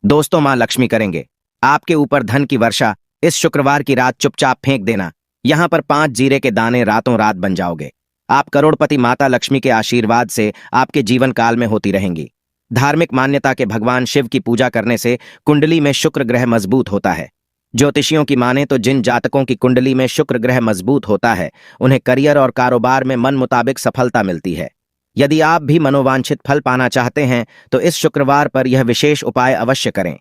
दोस्तों, माँ लक्ष्मी करेंगे आपके ऊपर धन की वर्षा। इस शुक्रवार की रात चुपचाप फेंक देना। यहाँ पर 5 जीरे के दाने रातों रात बन जाओगे। आप करोड़पति माता लक्ष्मी के आशीर्वाद से आपके जीवन काल में होती रहेंगी। धार्मिक मान्यता के भगवान शिव की पूजा करने से कुंडली में शुक्र ग्रह मजबूत होता है। ज्योतिषियों की माने तो जिन जातकों की कुंडली में शुक्र ग्रह मजबूत होता है, उन्हें करियर और कारोबार में मन मुताबिक सफलता मिलती है। यदि आप भी मनोवांछित फल पाना चाहते हैं तो इस शुक्रवार पर यह विशेष उपाय अवश्य करें।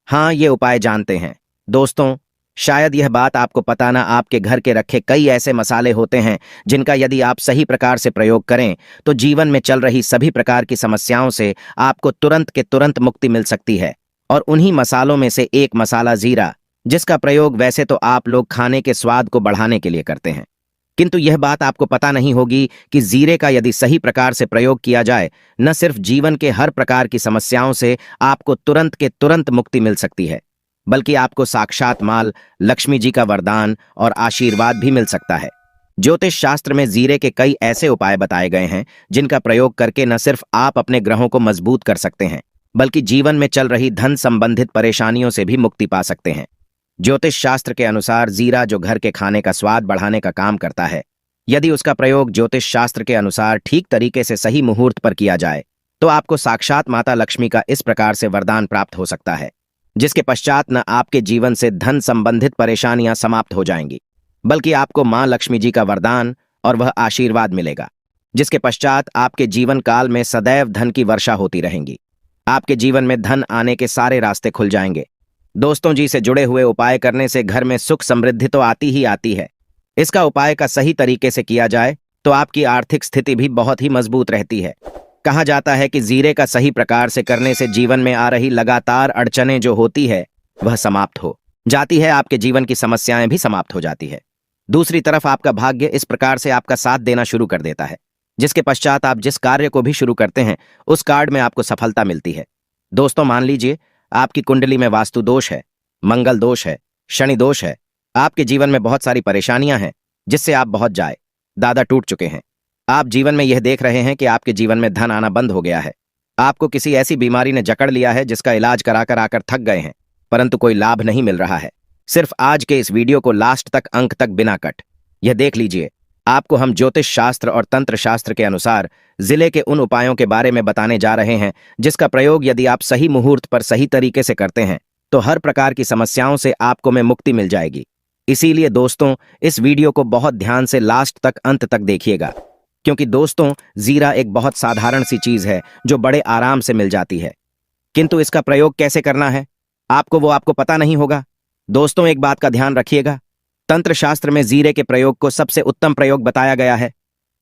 हाँ, ये उपाय जानते हैं दोस्तों। शायद यह बात आपको पता ना, आपके घर के रखे कई ऐसे मसाले होते हैं जिनका यदि आप सही प्रकार से प्रयोग करें तो जीवन में चल रही सभी प्रकार की समस्याओं से आपको तुरंत के तुरंत मुक्ति मिल सकती है। और उन्हीं मसालों में से एक मसाला जीरा, जिसका प्रयोग वैसे तो आप लोग खाने के स्वाद को बढ़ाने के लिए करते हैं, किंतु यह बात आपको पता नहीं होगी कि जीरे का यदि सही प्रकार से प्रयोग किया जाए, न सिर्फ जीवन के हर प्रकार की समस्याओं से आपको तुरंत के तुरंत मुक्ति मिल सकती है, बल्कि आपको साक्षात माल लक्ष्मी जी का वरदान और आशीर्वाद भी मिल सकता है। ज्योतिष शास्त्र में जीरे के कई ऐसे उपाय बताए गए हैं जिनका प्रयोग करके न सिर्फ आप अपने ग्रहों को मजबूत कर सकते हैं, बल्कि जीवन में चल रही धन संबंधित परेशानियों से भी मुक्ति पा सकते हैं। ज्योतिष शास्त्र के अनुसार जीरा जो घर के खाने का स्वाद बढ़ाने का काम करता है, यदि उसका प्रयोग ज्योतिष शास्त्र के अनुसार ठीक तरीके से सही मुहूर्त पर किया जाए तो आपको साक्षात माता लक्ष्मी का इस प्रकार से वरदान प्राप्त हो सकता है, जिसके पश्चात न आपके जीवन से धन संबंधित परेशानियां समाप्त हो जाएंगी, बल्कि आपको मां लक्ष्मी जी का वरदान और वह आशीर्वाद मिलेगा, जिसके पश्चात आपके जीवन काल में सदैव धन की वर्षा होती रहेंगी। आपके जीवन में धन आने के सारे रास्ते खुल जाएंगे। दोस्तों जी, से जुड़े हुए उपाय करने से घर में सुख समृद्धि तो आती ही आती है। इसका उपाय का सही तरीके से किया जाए तो आपकी आर्थिक स्थिति भी बहुत ही मजबूत रहती है। कहा जाता है कि जीरे का सही प्रकार से करने से जीवन में आ रही लगातार अड़चनें जो होती है वह समाप्त हो जाती है, आपके जीवन की समस्याएं भी समाप्त हो जाती है। दूसरी तरफ आपका भाग्य इस प्रकार से आपका साथ देना शुरू कर देता है, जिसके पश्चात आप जिस कार्य को भी शुरू करते हैं उस कार्य में आपको सफलता मिलती है। दोस्तों, मान लीजिए आपकी कुंडली में वास्तु दोष है, मंगल दोष है, शनि दोष है, आपके जीवन में बहुत सारी परेशानियां हैं जिससे आप बहुत जाए दादा टूट चुके हैं। आप जीवन में यह देख रहे हैं कि आपके जीवन में धन आना बंद हो गया है। आपको किसी ऐसी बीमारी ने जकड़ लिया है जिसका इलाज कराकर आकर थक गए हैं, परंतु कोई लाभ नहीं मिल रहा है। सिर्फ आज के इस वीडियो को लास्ट तक, अंक तक बिना कट यह देख लीजिए। आपको हम ज्योतिष शास्त्र और तंत्र शास्त्र के अनुसार जिले के उन उपायों के बारे में बताने जा रहे हैं जिसका प्रयोग यदि आप सही मुहूर्त पर सही तरीके से करते हैं तो हर प्रकार की समस्याओं से आपको में मुक्ति मिल जाएगी। इसीलिए दोस्तों, इस वीडियो को बहुत ध्यान से लास्ट तक, अंत तक देखिएगा, क्योंकि दोस्तों जीरा एक बहुत साधारण सी चीज है जो बड़े आराम से मिल जाती है, किंतु इसका प्रयोग कैसे करना है आपको पता नहीं होगा। दोस्तों, एक बात का ध्यान रखिएगा, तंत्र शास्त्र में जीरे के प्रयोग को सबसे उत्तम प्रयोग बताया गया है।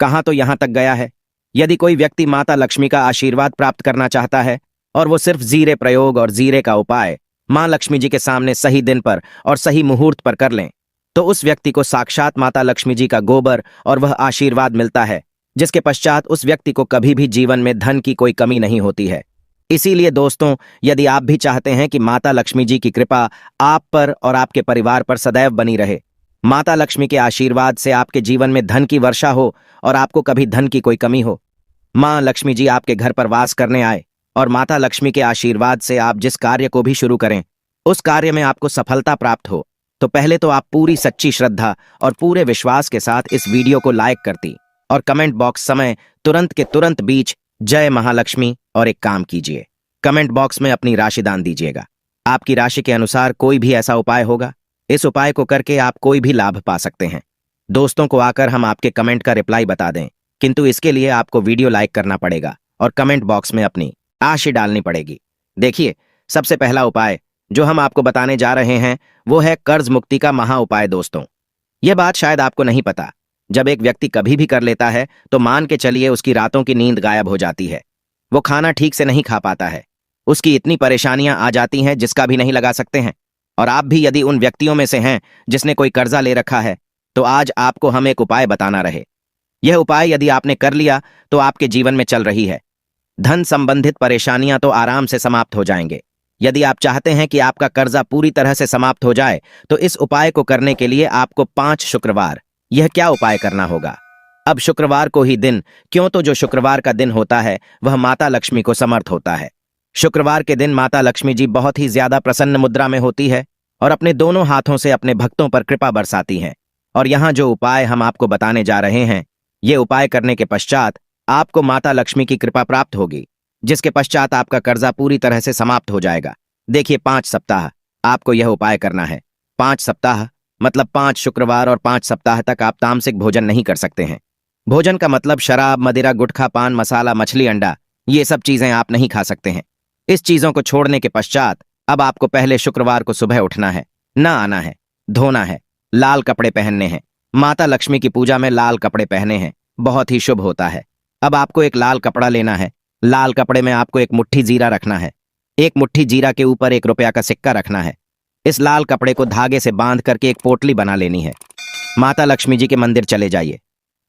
कहां तो यहां तक गया है, यदि कोई व्यक्ति माता लक्ष्मी का आशीर्वाद प्राप्त करना चाहता है और वो सिर्फ जीरे प्रयोग और जीरे का उपाय मां लक्ष्मी जी के सामने सही दिन पर और सही मुहूर्त पर कर लें तो उस व्यक्ति को साक्षात माता लक्ष्मी जी का गोबर और वह आशीर्वाद मिलता है, जिसके पश्चात उस व्यक्ति को कभी भी जीवन में धन की कोई कमी नहीं होती है। इसीलिए दोस्तों, यदि आप भी चाहते हैं कि माता लक्ष्मी जी की कृपा आप पर और आपके परिवार पर सदैव बनी रहे, माता लक्ष्मी के आशीर्वाद से आपके जीवन में धन की वर्षा हो और आपको कभी धन की कोई कमी हो, मां लक्ष्मी जी आपके घर पर वास करने आए और माता लक्ष्मी के आशीर्वाद से आप जिस कार्य को भी शुरू करें उस कार्य में आपको सफलता प्राप्त हो, तो पहले तो आप पूरी सच्ची श्रद्धा और पूरे विश्वास के साथ इस वीडियो को लाइक करती और कमेंट बॉक्स समय तुरंत के तुरंत बीच जय महालक्ष्मी और एक काम कीजिए, कमेंट बॉक्स में अपनी राशि दान दीजिएगा। आपकी राशि के अनुसार कोई भी ऐसा उपाय होगा, इस उपाय को करके आप कोई भी लाभ पा सकते हैं। दोस्तों को आकर हम आपके कमेंट का रिप्लाई बता दें, किंतु इसके लिए आपको वीडियो लाइक करना पड़ेगा और कमेंट बॉक्स में अपनी राशि डालनी पड़ेगी। देखिए, सबसे पहला उपाय जो हम आपको बताने जा रहे हैं वो है कर्ज मुक्ति का महा उपाय। दोस्तों, यह बात शायद आपको नहीं पता, जब एक व्यक्ति कभी भी कर लेता है तो मान के चलिए उसकी रातों की नींद गायब हो जाती है, वो खाना ठीक से नहीं खा पाता है, उसकी इतनी परेशानियां आ जाती हैं जिसका भी नहीं लगा सकते हैं। और आप भी यदि उन व्यक्तियों में से हैं जिसने कोई कर्जा ले रखा है तो आज आपको हम एक उपाय बताना रहे। यह उपाय यदि आपने कर लिया तो आपके जीवन में चल रही है धन संबंधित परेशानियां तो आराम से समाप्त हो जाएंगे। यदि आप चाहते हैं कि आपका कर्जा पूरी तरह से समाप्त हो जाए तो इस उपाय को करने के लिए आपको 5 शुक्रवार यह क्या उपाय करना होगा। अब शुक्रवार को ही दिन, क्यों तो जो शुक्रवार का दिन होता है वह माता लक्ष्मी को समर्थ होता है। शुक्रवार के दिन माता लक्ष्मी जी बहुत ही ज्यादा प्रसन्न मुद्रा में होती है और अपने दोनों हाथों से अपने भक्तों पर कृपा बरसाती हैं। और यहाँ जो उपाय हम आपको बताने जा रहे हैं, ये उपाय करने के पश्चात आपको माता लक्ष्मी की कृपा प्राप्त होगी, जिसके पश्चात आपका कर्जा पूरी तरह से समाप्त हो जाएगा। देखिए, 5 सप्ताह आपको यह उपाय करना है। 5 सप्ताह मतलब 5 शुक्रवार और 5 सप्ताह तक आप तामसिक भोजन नहीं कर सकते हैं। भोजन का मतलब शराब, मदिरा, गुटखा, पान मसाला, मछली, अंडा, ये सब चीजें आप नहीं खा सकते हैं। इस चीजों को छोड़ने के पश्चात अब आपको पहले शुक्रवार को सुबह उठना है, ना आना है, धोना है, लाल कपड़े पहनने हैं। माता लक्ष्मी की पूजा में लाल कपड़े पहने हैं, बहुत ही शुभ होता है। अब आपको एक लाल कपड़ा लेना है। लाल कपड़े में आपको एक मुट्ठी जीरा रखना है। एक मुट्ठी जीरा के ऊपर 1 रुपया का सिक्का रखना है। इस लाल कपड़े को धागे से बांध करके एक पोटली बना लेनी है। माता लक्ष्मी जी के मंदिर चले जाइए।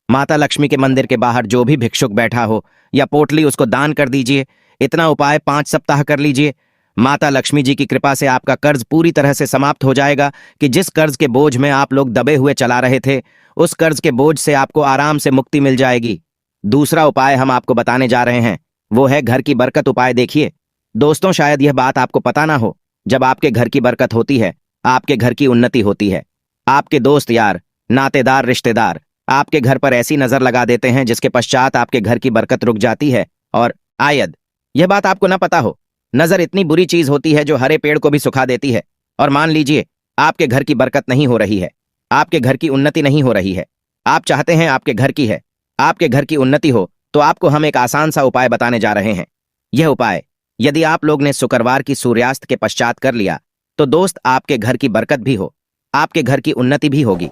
माता लक्ष्मी के मंदिर के बाहर जो भी भिक्षुक बैठा हो या पोटली, उसको दान कर दीजिए। इतना उपाय 5 सप्ताह कर लीजिए। माता लक्ष्मी जी की कृपा से आपका कर्ज पूरी तरह से समाप्त हो जाएगा कि जिस कर्ज के बोझ में आप लोग दबे हुए चला रहे थे, उस कर्ज के बोझ से आपको आराम से मुक्ति मिल जाएगी। दूसरा उपाय हम आपको बताने जा रहे हैं, वो है घर की बरकत उपाय। देखिए दोस्तों, शायद यह बात आपको पता ना हो, जब आपके घर की बरकत होती है, आपके घर की उन्नति होती है। आपके दोस्त यार, नातेदार, रिश्तेदार आपके घर पर ऐसी नजर लगा देते हैं जिसके पश्चात आपके घर की बरकत रुक जाती है। और आयद यह बात आपको ना पता हो, नजर इतनी बुरी चीज होती है जो हरे पेड़ को भी सुखा देती है। और मान लीजिए आपके घर की बरकत नहीं हो रही है, आपके घर की उन्नति नहीं हो रही है, आप चाहते हैं आपके घर की है, आपके घर की उन्नति हो, तो आपको हम एक आसान सा उपाय बताने जा रहे हैं। यह उपाय यदि आप लोग ने शुक्रवार की सूर्यास्त के पश्चात कर लिया, तो दोस्त आपके घर की बरकत भी हो, आपके घर की उन्नति भी होगी।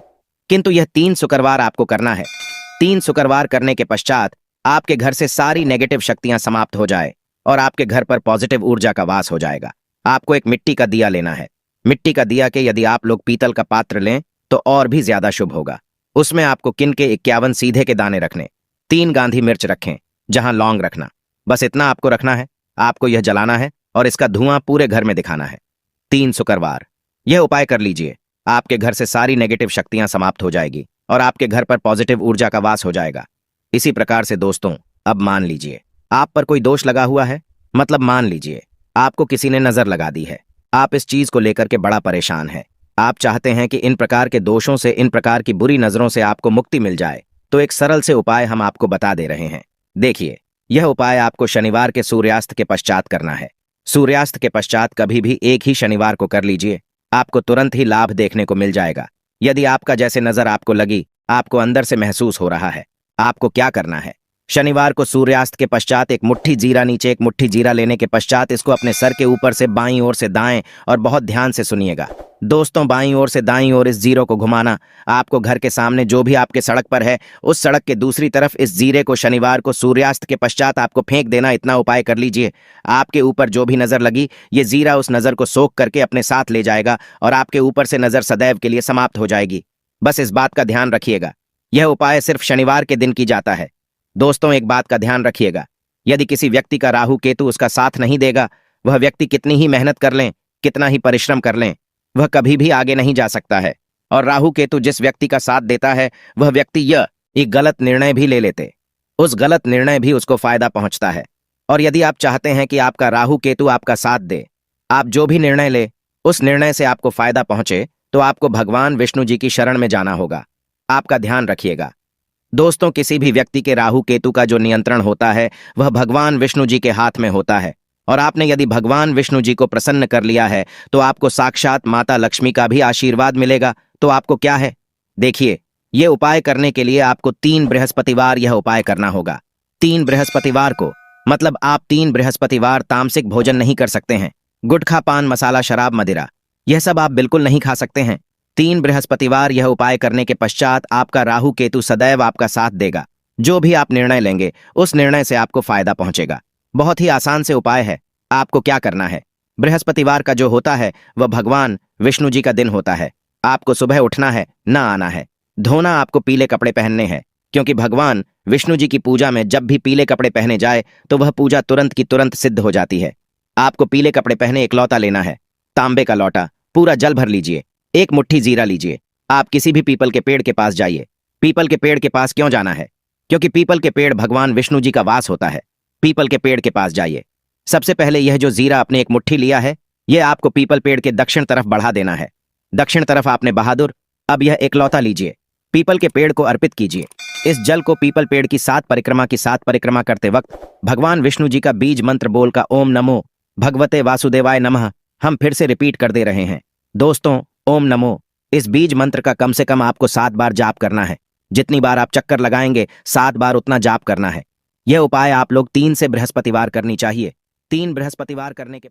किंतु यह 3 शुक्रवार आपको करना है। 3 शुक्रवार करने के पश्चात आपके घर से सारी नेगेटिव शक्तियां समाप्त हो जाए और आपके घर पर पॉजिटिव ऊर्जा का वास हो जाएगा। आपको एक मिट्टी का दिया लेना है। मिट्टी का दिया के यदि आप लोग पीतल का पात्र लें तो और भी ज्यादा शुभ होगा। उसमें आपको किन के 51 सीधे के दाने रखने, 3 गांधी मिर्च रखें, जहां लौंग रखना। बस इतना आपको रखना है। आपको यह जलाना है और इसका धुआं पूरे घर में दिखाना है। 3 शुक्रवार यह उपाय कर लीजिए। आपके घर से सारी नेगेटिव शक्तियां समाप्त हो जाएगी और आपके घर पर पॉजिटिव ऊर्जा का वास हो जाएगा। इसी प्रकार से दोस्तों, अब मान लीजिए आप पर कोई दोष लगा हुआ है, मतलब मान लीजिए आपको किसी ने नजर लगा दी है। आप इस चीज को लेकर के बड़ा परेशान है। आप चाहते हैं कि इन प्रकार के दोषों से, इन प्रकार की बुरी नजरों से आपको मुक्ति मिल जाए, तो एक सरल से उपाय हम आपको बता दे रहे हैं। देखिए, यह उपाय आपको शनिवार के सूर्यास्त के पश्चात करना है। सूर्यास्त के पश्चात कभी भी एक ही शनिवार को कर लीजिए, आपको तुरंत ही लाभ देखने को मिल जाएगा। यदि आपका जैसे नजर आपको लगी, आपको अंदर से महसूस हो रहा है, आपको क्या करना है? शनिवार को सूर्यास्त के पश्चात एक मुट्ठी जीरा, नीचे एक मुट्ठी जीरा लेने के पश्चात इसको अपने सर के ऊपर से बाईं ओर से दाएं, और बहुत ध्यान से सुनिएगा दोस्तों, बाईं ओर से दाईं ओर इस जीरो को घुमाना। आपको घर के सामने जो भी आपके सड़क पर है, उस सड़क के दूसरी तरफ इस जीरे को शनिवार को सूर्यास्त के पश्चात आपको फेंक देना। इतना उपाय कर लीजिए। आपके ऊपर जो भी नजर लगी, ये जीरा उस नजर को सोख करके अपने साथ ले जाएगा और आपके ऊपर से नजर सदैव के लिए समाप्त हो जाएगी। बस इस बात का ध्यान रखिएगा, यह उपाय सिर्फ शनिवार के दिन की जाता है। दोस्तों, एक बात का ध्यान रखिएगा, यदि किसी व्यक्ति का राहु केतु उसका साथ नहीं देगा, वह व्यक्ति कितनी ही मेहनत कर लें, कितना ही परिश्रम कर लें, वह कभी भी आगे नहीं जा सकता है। और राहु केतु जिस व्यक्ति का साथ देता है, वह व्यक्ति यह एक गलत निर्णय भी ले लेते, उस गलत निर्णय भी उसको फायदा पहुंचता है। और यदि आप चाहते हैं कि आपका राहु केतु आपका साथ दे, आप जो भी निर्णय ले उस निर्णय से आपको फायदा पहुंचे, तो आपको भगवान विष्णु जी की शरण में जाना होगा। आपका ध्यान रखिएगा दोस्तों, किसी भी व्यक्ति के राहु केतु का जो नियंत्रण होता है, वह भगवान विष्णु जी के हाथ में होता है। और आपने यदि भगवान विष्णु जी को प्रसन्न कर लिया है, तो आपको साक्षात माता लक्ष्मी का भी आशीर्वाद मिलेगा। तो आपको क्या है, देखिए, यह उपाय करने के लिए आपको 3 बृहस्पतिवार यह उपाय करना होगा। 3 बृहस्पतिवार को, मतलब आप 3 बृहस्पतिवार तामसिक भोजन नहीं कर सकते हैं। गुटखा, पान मसाला, शराब, मदिरा, यह सब आप बिल्कुल नहीं खा सकते हैं। 3 बृहस्पतिवार यह उपाय करने के पश्चात आपका राहु केतु सदैव आपका साथ देगा। जो भी आप निर्णय लेंगे, उस निर्णय से आपको फायदा पहुंचेगा। बहुत ही आसान से उपाय है। आपको क्या करना है, बृहस्पतिवार का जो होता है वह भगवान विष्णु जी का दिन होता है। आपको सुबह उठना है, ना आना है, धोना, आपको पीले कपड़े पहनने हैं, क्योंकि भगवान विष्णु जी की पूजा में जब भी पीले कपड़े पहने जाए तो वह पूजा तुरंत की तुरंत सिद्ध हो जाती है। आपको पीले कपड़े पहने एक लौटा लेना है, तांबे का लौटा, पूरा जल भर लीजिए, एक मुट्ठी जीरा लीजिए। आप किसी भी पीपल के पेड़ के पास जाइए। पीपल के पेड़ के पास क्यों जाना है? क्योंकि पीपल के पेड़ भगवान विष्णु जी का वास होता है। पीपल के पेड़ के पास जाइए, सबसे पहले यह जो जीरा आपने एक मुट्ठी लिया है, यह आपको पीपल पेड़ के दक्षिण तरफ बढ़ा देना है। दक्षिण तरफ आपने बहादुर, अब यह एकलौता लीजिए, पीपल के पेड़ को अर्पित कीजिए। इस जल को पीपल पेड़ की 7 परिक्रमा करते वक्त भगवान विष्णु जी का बीज मंत्र बोल का ओम नमो भगवते वासुदेवाय नमः हम फिर से रिपीट कर दे रहे हैं। दोस्तों, ओम नमो इस बीज मंत्र का कम से कम आपको 7 बार जाप करना है। जितनी बार आप चक्कर लगाएंगे 7 बार उतना जाप करना है। यह उपाय आप लोग 3 से बृहस्पतिवार करनी चाहिए। 3 बृहस्पतिवार करने के